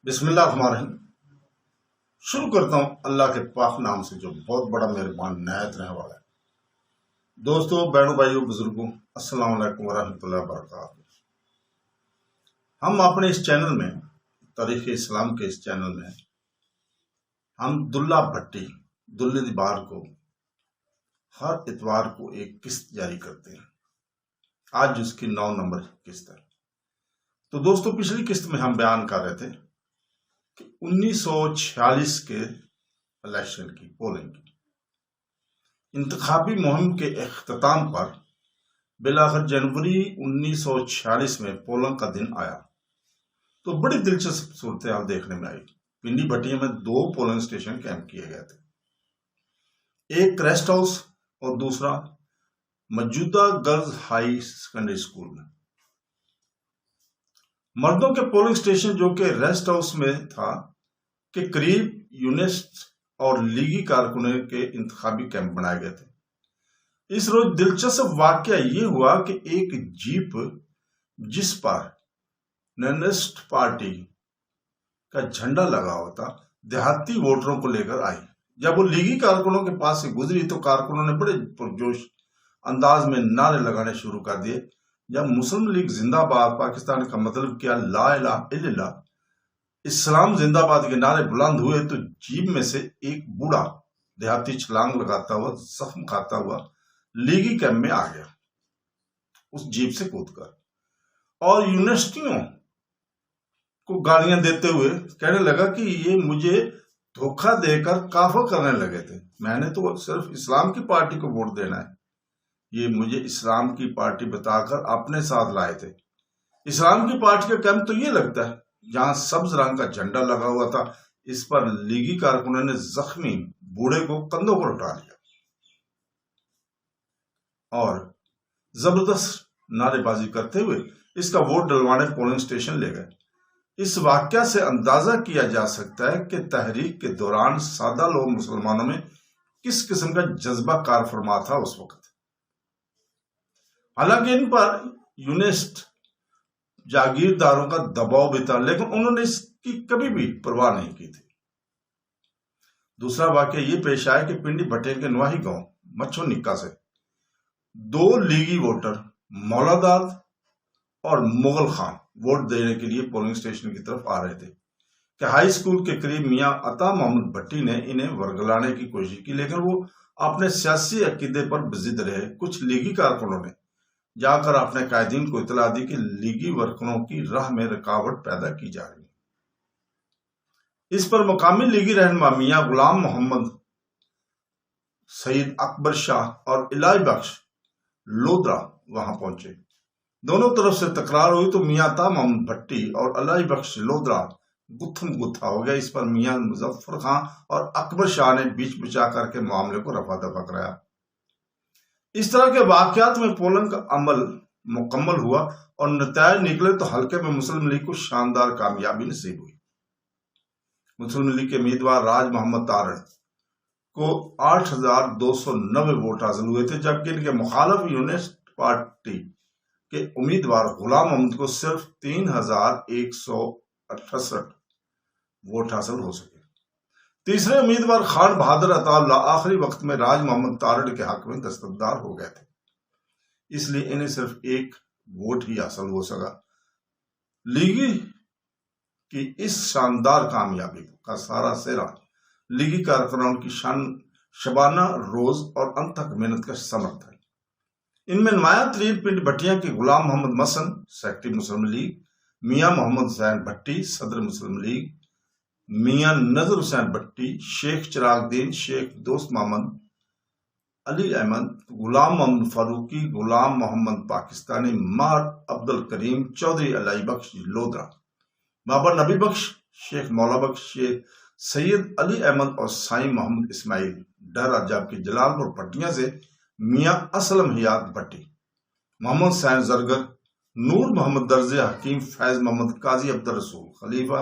بسم اللہ الرحمن الرحیم۔ شروع کرتا ہوں اللہ کے پاک نام سے جو بہت بڑا مہربان نہایت رہنے والا ہے۔ دوستوں، بہنوں، بھائیوں، بزرگوں، السلام علیکم ورحمۃ اللہ وبرکاتہ۔ ہم اپنے اس چینل میں، تاریخ اسلام کے اس چینل میں، ہم دلہ بھٹی دلہ دی بار کو ہر اتوار کو ایک قسط جاری کرتے ہیں۔ آج اس کی 9 نمبر قسط ہے۔ تو دوستوں، پچھلی قسط میں ہم بیان کر رہے تھے کہ 1946 کے الیکشن کی پولنگ کی انتخابی مہم کے اختتام پر بالآخر جنوری 1946 میں پولنگ کا دن آیا تو بڑی دلچسپ صورتحال دیکھنے میں آئی۔ پنڈی بھٹیا میں 2 پولنگ اسٹیشن قائم کیے گئے تھے، ایک ریسٹ ہاؤس اور دوسرا موجودہ گرلز ہائی سیکنڈری اسکول میں۔ مردوں کے پولنگ اسٹیشن جو کہ ریسٹ ہاؤس میں تھا کے قریب یونسٹ اور لیگی کارکنوں کے انتخابی کیمپ بنائے گئے تھے۔ اس روز دلچسپ واقعہ یہ ہوا کہ ایک جیپ جس پر نینسٹ پارٹی کا جھنڈا لگا ہوا تھا دیہاتی ووٹروں کو لے کر آئی۔ جب وہ لیگی کارکنوں کے پاس سے گزری تو کارکنوں نے بڑے پرجوش انداز میں نعرے لگانے شروع کر دیے۔ جب مسلم لیگ زندہ باد، پاکستان کا مطلب کیا، لا الہ الا اللہ، اسلام زندہ باد کے نعرے بلند ہوئے تو جیپ میں سے ایک بوڑھا دیہاتی چھلانگ لگاتا ہوا، زخم کھاتا ہوا لیگی کیمپ میں آ گیا، اس جیپ سے کود کر، اور یونیورسٹیوں کو گالیاں دیتے ہوئے کہنے لگا کہ یہ مجھے دھوکہ دے کر کافر کرنے لگے تھے، میں نے تو صرف اسلام کی پارٹی کو ووٹ دینا ہے، یہ مجھے اسلام کی پارٹی بتا کر اپنے ساتھ لائے تھے۔ اسلام کی پارٹی کا کیمپ تو یہ لگتا ہے جہاں سبز رنگ کا جھنڈا لگا ہوا تھا، اس پر لیگی کارکنوں نے زخمی بوڑھے کو کندھوں پر اٹھا لیا اور زبردست نعرے بازی کرتے ہوئے اس کا ووٹ ڈلوانے پولنگ اسٹیشن لے گئے۔ اس واقعہ سے اندازہ کیا جا سکتا ہے کہ تحریک کے دوران سادہ لوگ مسلمانوں میں کس قسم کا جذبہ کار فرما تھا اس وقت۔ حالانکہ ان پر یونسٹ جاگیرداروں کا دباؤ بھی تھا، لیکن انہوں نے اس کی کبھی بھی پرواہ نہیں کی تھی۔ دوسرا واقعہ یہ پیش آیا کہ پنڈی بھٹیا کے نواحی گاؤں مچھو نکا سے 2 لیگی ووٹر مولا داد اور مغل خان ووٹ دینے کے لیے پولنگ اسٹیشن کی طرف آ رہے تھے کہ ہائی اسکول کے قریب میاں عطا محمد بھٹی نے انہیں ورگلانے کی کوشش کی، لیکن وہ اپنے سیاسی عقیدے پر بضد رہے۔ کچھ لیگی کارکنوں نے جا کر اپنے قائدین کو اطلاع دی کہ لیگی ورکروں کی راہ میں رکاوٹ پیدا کی جا رہی ہے۔ اس پر مقامی لیگی رہنما میاں غلام محمد، سید اکبر شاہ اور الہی بخش لودرا وہاں پہنچے۔ دونوں طرف سے تکرار ہوئی تو میاں عطا محمد بھٹی اور الہی بخش لودرا گتھم گتھا ہو گیا۔ اس پر میاں مظفر خان اور اکبر شاہ نے بیچ بچا کر کے معاملے کو رفع دفع کرایا۔ اس طرح کے واقعات میں پولنگ کا عمل مکمل ہوا اور نتائج نکلے تو حلقے میں مسلم لیگ کو شاندار کامیابی نصیب ہوئی۔ مسلم لیگ کے امیدوار راج محمد تارڑ کو 8,290 ووٹ حاصل ہوئے تھے، جبکہ ان کے مخالف یونسٹ پارٹی کے امیدوار غلام محمد کو صرف 3,168 ووٹ حاصل ہو سکے۔ تیسرے امیدوار خان بہادر عطا اللہ آخری وقت میں راج محمد تارڑ کے حق میں دستبردار ہو گئے تھے، اس لیے انہیں صرف 1 ووٹ ہی حاصل ہو سکا۔ لیگی کی اس شاندار کامیابی کا سارا سہرا لیگی کارکنوں کی شبانہ روز اور انتھک محنت کا ثمر تھا۔ ان میں نمایاں ترین پنڈی بھٹیا کے غلام محمد مسن، سیکرٹری مسلم لیگ، میاں محمد حسین بھٹی، صدر مسلم لیگ، میاں نذر حسین بھٹی، شیخ چراغ الدین، شیخ دوست محمد، علی احمد، غلام محمد فاروقی، غلام محمد پاکستانی، مار عبد الکریم چودھری، الہی بخش لودرا، بابا نبی بخش، شیخ مولا بخش، شیخ سید علی احمد اور سائیں محمد اسماعیل ڈرا، جبکہ جلال پور بھٹیا سے میاں اسلم حیات بھٹی، محمد حسین زرگر، نور محمد درز حکیم، فیض محمد قاضی عبدالرسول، خلیفہ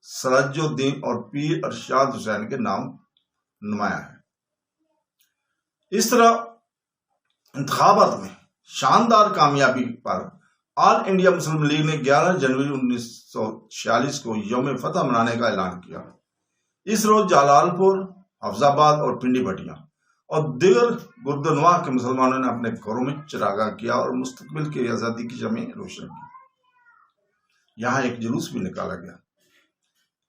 سراج الدین اور پیر ارشاد حسین کے نام نمایاں ہیں۔ اس طرح انتخابات میں شاندار کامیابی پر آل انڈیا مسلم لیگ نے 11 جنوری 1946 کو یوم فتح منانے کا اعلان کیا۔ اس روز جلال پور، حفظ آباد اور پنڈی بٹیاں اور دیگر گردنواح کے مسلمانوں نے اپنے گھروں میں چراغاں کیا اور مستقبل کی آزادی کی شمعیں روشن کی۔ یہاں ایک جلوس بھی نکالا گیا۔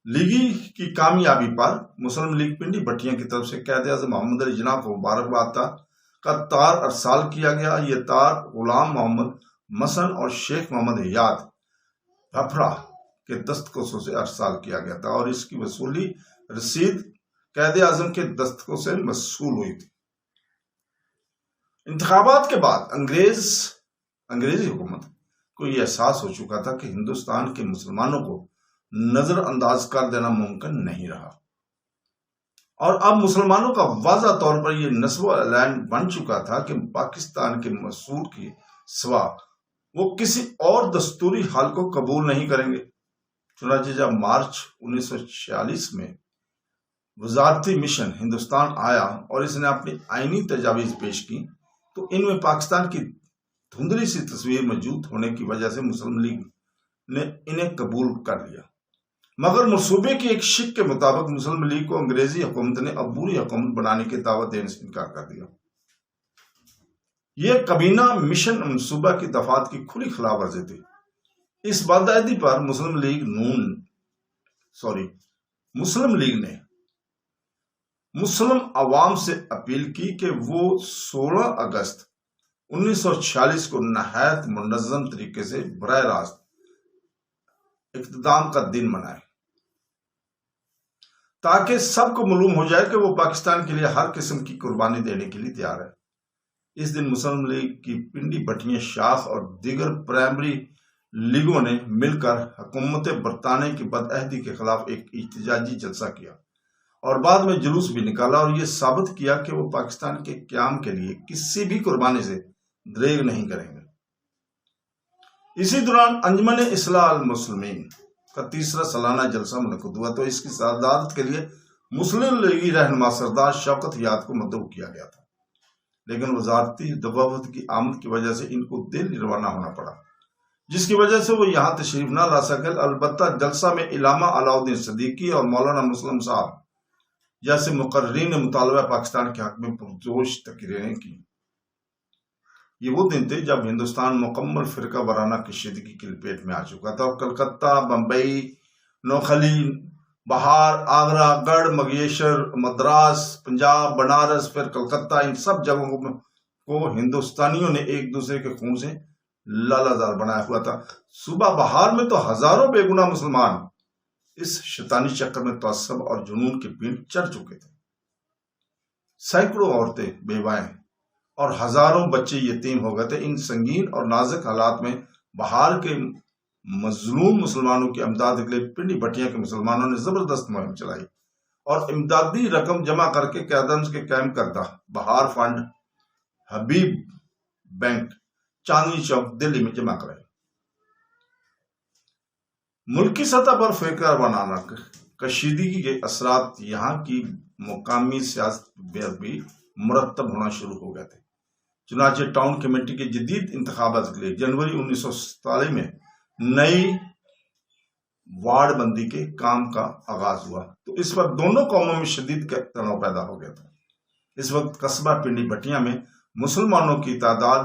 لیگی کی کامیابی پر مسلم لیگ پنڈی بٹیاں کی طرف سے قائد اعظم محمد علی جناح کو مبارکباد کا تار ارسال کیا گیا۔ یہ تار غلام محمد مسن اور شیخ محمد حیات بھپرا کے دستخطوں سے ارسال کیا گیا تھا اور اس کی وصولی رسید قائد اعظم کے دستخطوں سے موصول ہوئی تھی۔ انتخابات کے بعد انگریزی حکومت کو یہ احساس ہو چکا تھا کہ ہندوستان کے مسلمانوں کو نظر انداز کر دینا ممکن نہیں رہا، اور اب مسلمانوں کا واضح طور پر یہ نصب و اعلان بن چکا تھا کہ پاکستان کے مصور کی سوا وہ کسی اور دستوری حل کو قبول نہیں کریں گے۔ چنانچہ جب مارچ 1946 میں وزارتی مشن ہندوستان آیا اور اس نے اپنی آئینی تجاویز پیش کی تو ان میں پاکستان کی دھندلی سی تصویر موجود ہونے کی وجہ سے مسلم لیگ نے انہیں قبول کر لیا، مگر منصوبے کی ایک شق کے مطابق مسلم لیگ کو انگریزی حکومت نے عبوری حکومت بنانے کی دعوت دینے سے انکار کر دیا۔ یہ کابینہ مشن منصوبہ کی دفعات کی کھلی خلاف ورزی تھی۔ اس بدعہدی پر مسلم لیگ نے مسلم عوام سے اپیل کی کہ وہ 16 اگست 1946 کو نہایت منظم طریقے سے براہ راست اقتدام کا دن منائے، تاکہ سب کو معلوم ہو جائے کہ وہ پاکستان کے لیے ہر قسم کی قربانی دینے کے لیے تیار ہے۔ اس دن مسلم لیگ کی پنڈی بٹیاں شاخ اور دیگر پرائمری لیگوں نے مل کر حکومت برطانیہ کی بدعہدی کے خلاف ایک احتجاجی جلسہ کیا اور بعد میں جلوس بھی نکالا اور یہ ثابت کیا کہ وہ پاکستان کے قیام کے لیے کسی بھی قربانی سے دریغ نہیں کریں گے۔ اسی دوران انجمن اصلاح المسلمین کا 3 سالانہ جلسہ منعقد ہوا تو اس کی صدارت کے لیے مسلم لیگی رہنما سردار شوکت حیات کو مدعو کیا گیا تھا، لیکن وزارتی بغاوت کی آمد کی وجہ سے ان کو دہلی روانہ ہونا پڑا، جس کی وجہ سے وہ یہاں تشریف نہ لا سکے۔ البتہ جلسہ میں علامہ علاؤالدین صدیقی اور مولانا مسلم صاحب جیسے مقررین نے مطالبہ پاکستان کے حق میں پرجوش تقریریں کی۔ یہ وہ دن تھے جب ہندوستان مکمل فرقہ وارانہ کشیدگی کی لپیٹ میں آ چکا تھا اور کلکتہ، بمبئی، نوخلی، بہار، آگرہ، گڑھ، مگیشر، مدراس، پنجاب، بنارس، پھر کلکتہ، ان سب جگہوں کو ہندوستانیوں نے ایک دوسرے کے خون سے لالا زار بنایا ہوا تھا۔ صوبہ بہار میں تو ہزاروں بے گناہ مسلمان اس شیطانی چکر میں تعصب اور جنون کے پیٹ چڑھ چکے تھے۔ سینکڑوں عورتیں بیوائیں اور ہزاروں بچے یتیم ہو گئے تھے۔ ان سنگین اور نازک حالات میں بہار کے مظلوم مسلمانوں کی امداد کے لیے پنڈی بٹیاں کے مسلمانوں نے زبردست مہم چلائی اور امدادی رقم جمع کر کے قیادت کے قائم کردہ بہار فنڈ حبیب بینک، چاندنی چوک، دلی میں جمع کرائی۔ ملکی سطح پر فرقہ وارانہ کشیدگی کے اثرات یہاں کی مقامی سیاست پر بھی مرتب ہونا شروع ہو گئے تھے۔ چنانچہ ٹاؤن کمیٹی کے جدید انتخابات کے لیے جنوری 1947 میں نئی وارڈ بندی کے کام کا آغاز ہوا تو اس پر دونوں قوموں میں شدید تناؤ پیدا ہو گیا تھا۔ اس وقت قصبہ پنڈی بٹیاں میں مسلمانوں کی تعداد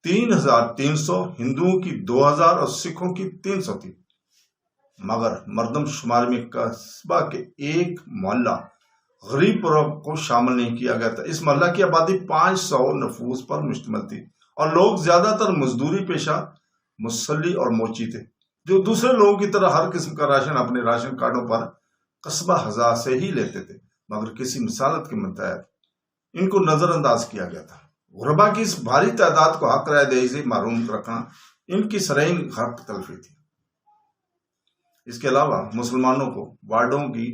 3300، ہندوؤں کی 2000 اور سکھوں کی 300 تھی، مگر مردم شمار میں قصبہ کے ایک محلہ غریب پورہ کو شامل نہیں کیا گیا تھا۔ اس محلہ کی آبادی 500 نفوس پر مشتمل تھی اور لوگ زیادہ تر مزدوری پیشہ، مسلح اور موچی تھے، جو دوسرے لوگوں کی طرح ہر قسم کا راشن اپنے راشن کارڈوں پر قصبہ ہزار سے ہی لیتے تھے، مگر کسی مثالت کے متحد ان کو نظر انداز کیا گیا تھا۔ غربا کی اس بھاری تعداد کو حق رائے دہی سے محروم رکھنا ان کی سرعین حق تلفی تھی۔ اس کے علاوہ مسلمانوں کو وارڈوں کی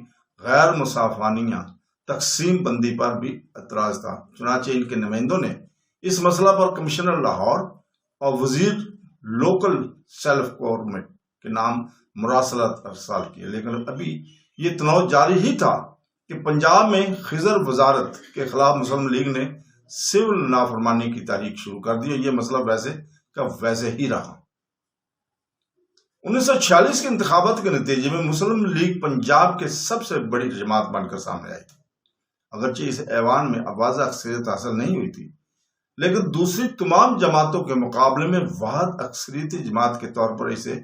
غیر مساوانیہ تقسیم بندی پر بھی اعتراض تھا، چنانچہ ان کے نمائندوں نے اس مسئلہ پر کمشنر لاہور اور وزیر لوکل سیلف گورنمنٹ کے نام مراسلات ارسال کیے، لیکن ابھی یہ تناؤ جاری ہی تھا کہ پنجاب میں خضر وزارت کے خلاف مسلم لیگ نے سول نافرمانی کی تحریک شروع کر دی اور یہ مسئلہ ویسے کا ویسے ہی رہا۔ 1946 کے انتخابات کے نتیجے میں مسلم لیگ پنجاب کے سب سے بڑی جماعت بن کر سامنے آئی تھی۔ اگرچہ اس ایوان میں واضح اکثریت حاصل نہیں ہوئی تھی، لیکن دوسری تمام جماعتوں کے مقابلے میں واحد اکثریتی جماعت کے طور پر اسے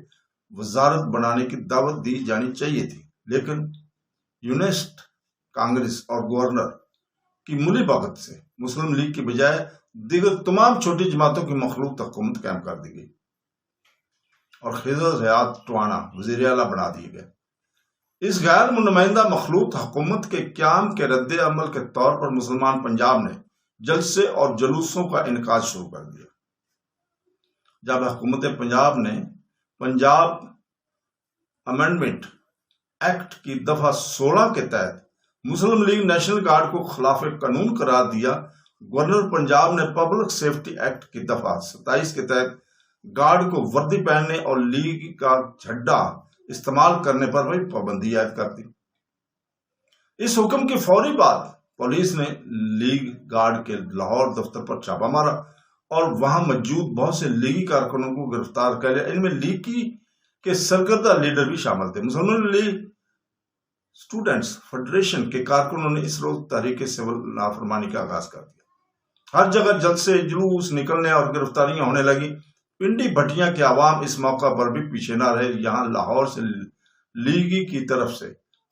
وزارت بنانے کی دعوت دی جانی چاہیے تھی، لیکن یونسٹ کانگریس اور گورنر کی ملی بھگت سے مسلم لیگ کی بجائے دیگر تمام چھوٹی جماعتوں کی مخلوط حکومت قائم کر دی گئی اور خضر حیات ٹوانا وزیر اعلیٰ بنا دیے گئے۔ اس غیر نمائندہ مخلوط حکومت کے قیام کے رد عمل کے طور پر مسلمان پنجاب نے جلسے اور جلوسوں کا انعقاد شروع کر دیا۔ جب حکومت پنجاب نے پنجاب امینڈمنٹ ایکٹ کی دفعہ 16 کے تحت مسلم لیگ نیشنل گارڈ کو خلاف قانون قرار دیا، گورنر پنجاب نے پبلک سیفٹی ایکٹ کی دفعہ 27 کے تحت گارڈ کو وردی پہننے اور لیگ کا جھنڈا استعمال کرنے پر بھی پابندی عائد کر دی۔ اس حکم کے فوری بعد پولیس نے لیگ گارڈ کے لاہور دفتر پر چھاپا مارا اور وہاں موجود بہت سے لیگی کارکنوں کو گرفتار کر لیا۔ ان میں لیگ کے سرکردہ لیڈر بھی شامل تھے۔ مسلمان لیگ اسٹوڈنٹس فیڈریشن کے کارکنوں نے اس روز تحریک سول نافرمانی کا آغاز کر دیا۔ ہر جگہ جلسے جلوس نکلنے اور گرفتاریاں ہونے لگی۔ پنڈی بھٹیاں کے عوام اس موقع پر بھی پیچھے نہ رہے۔ یہاں لاہور سے لیگی کی طرف سے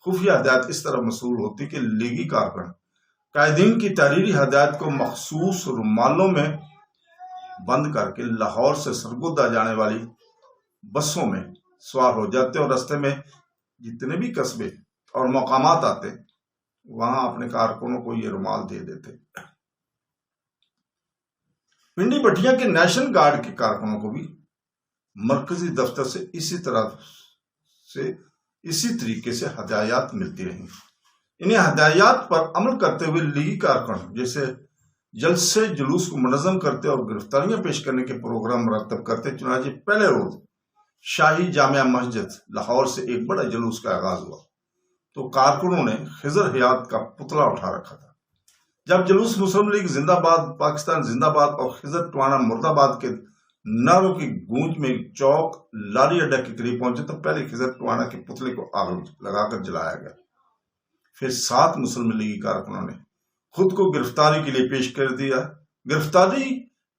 خفیہ ہدایت اس طرح موصول ہوتی کہ لیگی کارکن قائدین کی تحریری ہدایت کو مخصوص رومالوں میں بند کر کے لاہور سے سرگودا جانے والی بسوں میں سوار ہو جاتے اور راستے میں جتنے بھی قصبے اور مقامات آتے وہاں اپنے کارکنوں کو یہ رومال دے دیتے۔ پنڈی بٹیا کے نیشنل گارڈ کے کارکنوں کو بھی مرکزی دفتر سے اسی طریقے سے ہدایات ملتی رہیں۔ انہیں ہدایات پر عمل کرتے ہوئے لیگی کارکن جیسے جلسے جلوس کو منظم کرتے اور گرفتاریاں پیش کرنے کے پروگرام مرتب کرتے۔ چنانچہ پہلے روز شاہی جامع مسجد لاہور سے ایک بڑا جلوس کا آغاز ہوا تو کارکنوں نے خضر حیات کا پتلا اٹھا رکھا تھا۔ جب جلوس مسلم لیگ زندہ باد، پاکستان زندہ باد اور خضر ٹوانا مرد آباد کے نعروں کی گونج میں چوک لاری اڈا کے قریب پہنچے تو پہلے خضر ٹوانا کے پتلے کو آگ لگا کر جلایا گیا۔ پھر 7 مسلم لیگی کارکنوں نے خود کو گرفتاری کے لیے پیش کر دیا۔ گرفتاری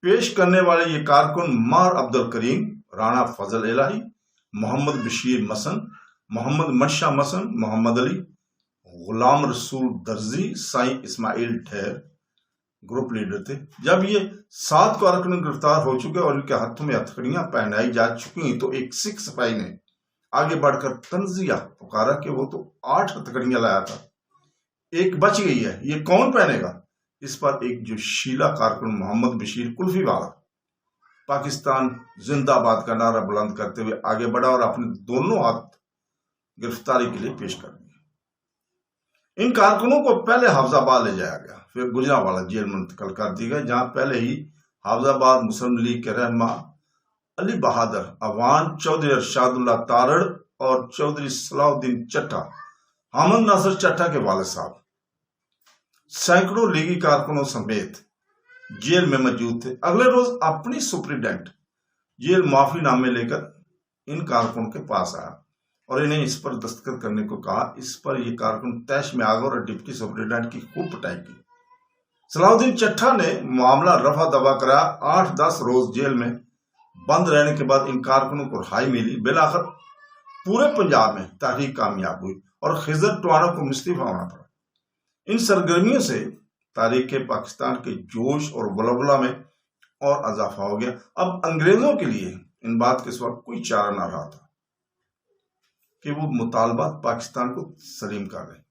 پیش کرنے والے یہ کارکن مار عبد الکریم، رانا فضل الہی، محمد بشیر مسن، محمد منشا مسن، محمد علی، غلام رسول درزی، سائیں اسماعیل ڈھیر گروپ لیڈر تھے۔ جب یہ 7 کارکن گرفتار ہو چکے اور ان کے ہاتھوں میں ہتھکڑیاں پہنائی جا چکی تو ایک سکھ سپاہی نے آگے بڑھ کر تنزیہ پکارا کہ وہ تو 8 ہتھکڑیاں لایا تھا، ایک بچ گئی ہے، یہ کون پہنے گا؟ اس پر ایک جو شیلا کارکن محمد بشیر کلفی والا پاکستان زندہ باد کا نعرہ بلند کرتے ہوئے آگے بڑھا اور اپنے دونوں ہاتھ گرفتاری کے لیے پیش کر دیے۔ ان کارکنوں کو پہلے حافظ آباد لے جایا گیا، پھر گجرانوالہ جیل منتقل کر دی گئی، جہاں پہلے ہی حافظ آباد مسلم لیگ کے رہنما علی بہادر اعوان، چودھری ارشاد اللہ تارڑ اور چودھری صلاح الدین چٹھا، حامد ناصر چٹھا کے والد صاحب، سینکڑوں لیگی کارکنوں سمیت جیل میں موجود تھے۔ اگلے روز اپنی سپرنٹینڈنٹ جیل معافی نامے لے کر ان کارکنوں کے پاس آیا اور انہیں اس پر دستخط کرنے کو کہا۔ اس پر یہ کارکن طیش میں آ گئے اور ڈپٹی سپرنٹینڈنٹ کی خوب پٹائی کی۔ صلاح الدین چٹھا نے معاملہ رفع دفع کرایا۔ 8-10 روز جیل میں بند رہنے کے بعد ان کارکنوں کو رہائی ملی۔ بالآخر پورے پنجاب میں تحریک کامیاب ہوئی اور خضر ٹوانا کو مستعفی ہونا پڑا۔ ان سرگرمیوں سے تاریخ پاکستان کے جوش اور ولولہ میں اور اضافہ ہو گیا۔ اب انگریزوں کے لیے ان بات کے سوا کوئی چارہ نہ رہا تھا کہ وہ مطالبات پاکستان کو تسلیم کر رہے۔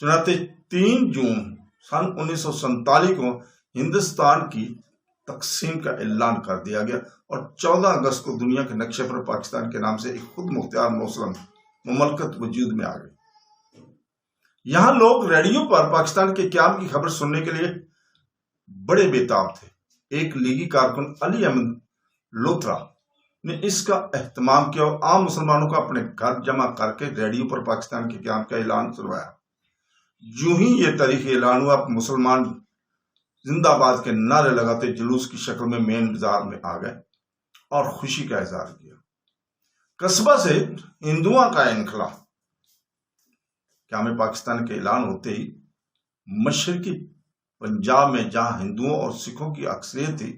چنانچہ 3 جون سن 1947 کو ہندوستان کی تقسیم کا اعلان کر دیا گیا اور 14 اگست کو دنیا کے نقشے پر پاکستان کے نام سے ایک خود مختار مسلم مملکت وجود میں آ گئی۔ یہاں لوگ ریڈیو پر پاکستان کے قیام کی خبر سننے کے لیے بڑے بےتاب تھے۔ ایک لیگی کارکن علی احمد لوتھرا نے اس کا اہتمام کیا اور عام مسلمانوں کو اپنے گھر جمع کر کے ریڈیو پر پاکستان کے قیام کا اعلان سنوایا۔ جو ہی یہ تاریخی اعلان ہوا، مسلمان زندہ باد کے نعرے لگاتے جلوس کی شکل میں مین بازار میں آ گئے اور خوشی کا اظہار کیا۔ قصبہ سے ہندوؤں کا انخلا۔ قیام پاکستان کے اعلان ہوتے ہی مشرقی پنجاب میں جہاں ہندوؤں اور سکھوں کی اکثریت تھی،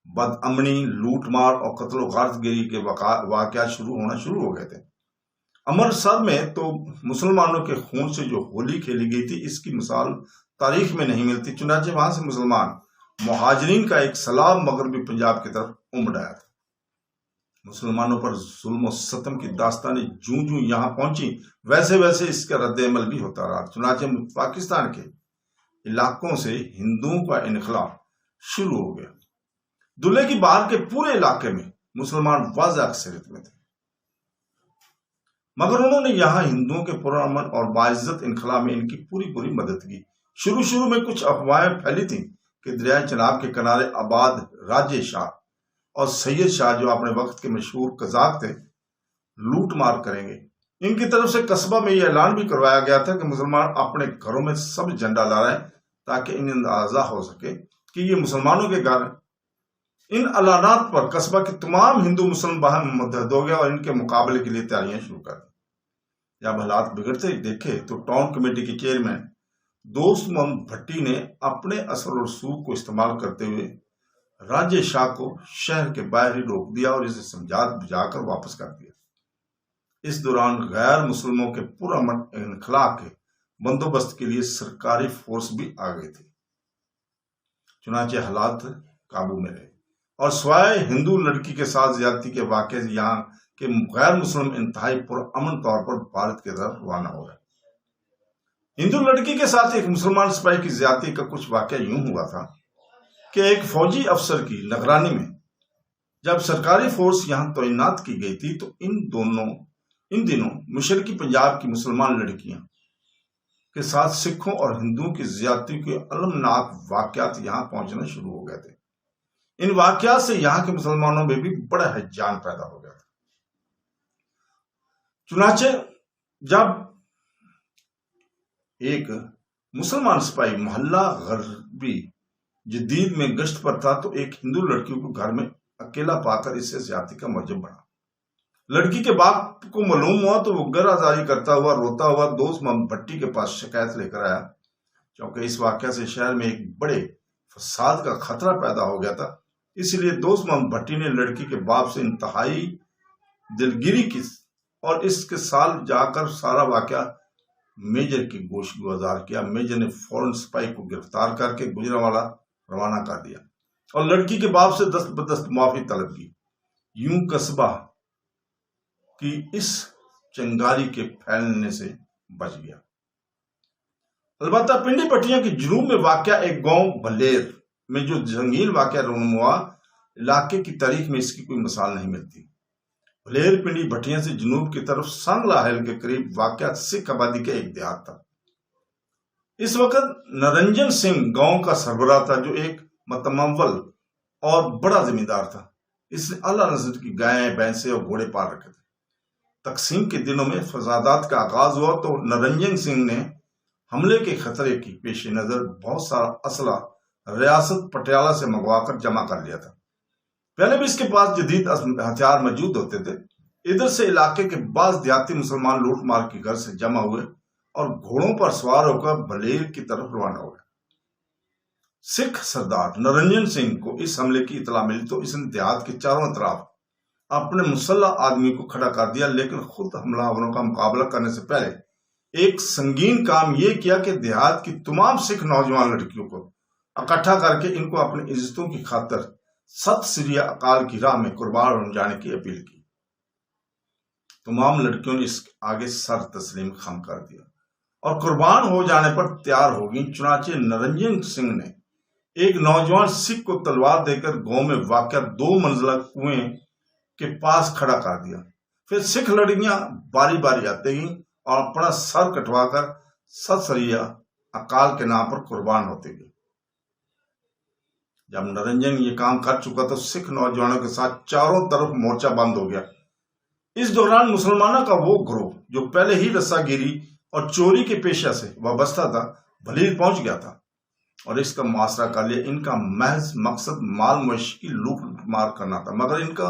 بدامنی، لوٹ مار اور قتل و غارت گری کے واقعات شروع ہو گئے تھے۔ امرتسر میں تو مسلمانوں کے خون سے جو ہولی کھیلی گئی تھی، اس کی مثال تاریخ میں نہیں ملتی۔ چنانچہ وہاں سے مسلمان مہاجرین کا ایک سیلاب مغربی پنجاب کی طرف امڑ آیا تھا۔ مسلمانوں پر ظلم و ستم کی داستانیں جوں یہاں پہنچی، ویسے ویسے اس کا رد عمل بھی ہوتا رہا۔ چنانچہ پاکستان کے علاقوں سے ہندوؤں کا انخلا شروع ہو گیا۔ دلہے کی بہار کے پورے علاقے میں مسلمان واضح اکثریت میں تھے، مگر انہوں نے یہاں ہندوؤں کے پرامن اور باعزت انخلا میں ان کی پوری مدد کی۔ شروع میں کچھ افواہیں پھیلی تھیں کہ دریائے چناب کے کنارے آباد راجے شاہ اور سید شاہ، جو اپنے وقت کے مشہور قزاق تھے، لوٹ مار کریں گے۔ ان کی طرف سے قصبہ میں یہ اعلان بھی کروایا گیا تھا کہ مسلمان اپنے گھروں میں سب جھنڈا لا رہے ہیں تاکہ انہیں اندازہ ہو سکے کہ یہ مسلمانوں کے گھر ہیں۔ ان اعلانات پر قصبہ کے تمام ہندو مسلم باہم متحد ہو گیا اور ان کے مقابلے کے لیے تیاریاں شروع کر دی۔ جب حالات بگڑتے دیکھے تو ٹاؤن کمیٹی کے چیئرمین دوست محمد بھٹی نے اپنے اثر و رسوخ کو استعمال کرتے ہوئے راجے شاہ کو شہر کے باہر ہی روک دیا اور اسے سمجھا بجھا کر واپس کر دیا۔ اس دوران غیر مسلموں کے پرامن انخلا کے بندوبست کے لیے سرکاری فورس بھی آ گئی تھی۔ چنانچہ حالات قابو میں رہے اور سوائے ہندو لڑکی کے ساتھ زیادتی کے واقعے یہاں کے غیر مسلم انتہائی پرامن طور پر بھارت کی طرف روانہ ہو گئے۔ ہندو لڑکی کے ساتھ ایک مسلمان سپاہی کی زیادتی کا کچھ واقعہ یوں ہوا تھا کہ ایک فوجی افسر کی نگرانی میں جب سرکاری فورس یہاں تعینات کی گئی تھی تو ان دنوں مشرقی پنجاب کی مسلمان لڑکیاں کے ساتھ سکھوں اور ہندوؤں کی زیادتی کے المناک واقعات یہاں پہنچنا شروع ہو گئے تھے۔ ان واقعات سے یہاں کے مسلمانوں میں بھی بڑا ہیجان پیدا ہو گیا تھا۔ چنانچہ جب ایک مسلمان سپاہی محلہ غربی جدید میں گشت پر تھا تو ایک ہندو لڑکی کو گھر میں اکیلا پا کر اس سے زیادتی کا موجب بنا۔ لڑکی کے باپ کو معلوم ہوا تو وہ گر آزاری کرتا ہوا روتا ہوا دوست محمد بھٹی کے پاس شکایت لے کر آیا، کیونکہ اس واقعہ سے شہر میں ایک بڑے فساد کا خطرہ پیدا ہو گیا تھا۔ اس لیے دوست محمد بھٹی نے لڑکی کے باپ سے انتہائی دلگیری کی اور اس کے سال جا کر سارا واقعہ میجر کی گوش گزار کیا۔ میجر نے فوراً سپاہی کو گرفتار کر کے گجرانوالہ روانہ کر دیا اور لڑکی کے باپ سے دست بدست معافی طلب کی۔ یوں قصبہ کی اس چنگاری کے پھیلنے سے بچ گیا۔ البتہ پنڈی پٹیاں کے جنوب میں واقع ایک گاؤں بلیر میں جو جنگین واقعہ رونما ہوا، علاقے کی تاریخ میں اس کی کوئی مثال نہیں ملتی۔ بلیر پنڈی بٹیاں سے جنوب کی طرف سنگ لاہل کے قریب واقع سکھ آبادی کا ایک دیہات تھا۔ اس وقت نرنجن سنگھ گاؤں کا سربراہ تھا، جو ایک متمول اور بڑا زمیندار تھا۔ اس نے اعلیٰ نسل کی گائیں، بھینسیں اور گھوڑے پال رکھے تھے۔ تقسیم کے دنوں میں فسادات کا آغاز ہوا تو نرنجن سنگھ نے حملے کے خطرے کی پیش نظر بہت سارا اسلحہ ریاست پٹیالہ سے منگوا کر جمع کر لیا تھا۔ پہلے بھی اس کے پاس جدید ہتھیار موجود ہوتے تھے۔ ادھر سے علاقے کے بعض دیہاتی مسلمان لوٹ مار کے گھر سے جمع ہوئے اور گھوڑوں پر سوار ہو کر بلیر کی طرف روانہ ہو گئے۔ سکھ سردار نرنجن سنگھ کو اس حملے کی اطلاع ملی تو اس نے دیہات کے چاروں طرف اپنے مسلح آدمی کو کھڑا کر دیا، لیکن خود حملہ آوروں کا مقابلہ کرنے سے پہلے ایک سنگین کام یہ کیا کہ دیہات کی تمام سکھ نوجوان لڑکیوں کو اکٹھا کر کے ان کو اپنی عزتوں کی خاطر ست سری اکال کی راہ میں قربان ہو جانے کی اپیل کی۔ تمام لڑکیوں نے اس آگے سر تسلیم خم کر دیا اور قربان ہو جانے پر تیار ہو گئیں۔ چنانچہ نرنجن سنگھ نے ایک نوجوان سکھ کو تلوار دے کر گاؤں میں واقع 2 منزلہ کنویں کے پاس کھڑا کر دیا۔ پھر سکھ لڑکیاں باری باری آتے گئیں اور اپنا سر کٹوا کر ست سری اکال کے نام پر قربان ہوتے گئے۔ جب نرنجن یہ کام کر چکا تو سکھ نوجوانوں کے ساتھ چاروں طرف مورچہ بند ہو گیا۔ اس دوران مسلمانوں کا وہ گروہ جو پہلے ہی رسا گیری اور چوری کے پیشہ سے وابستہ تھا، بلیر پہنچ گیا تھا اور اس کا محاصرہ کر لیا۔ ان کا محض مقصد مال مویشی کی لوٹ مار کرنا تھا، مگر ان کا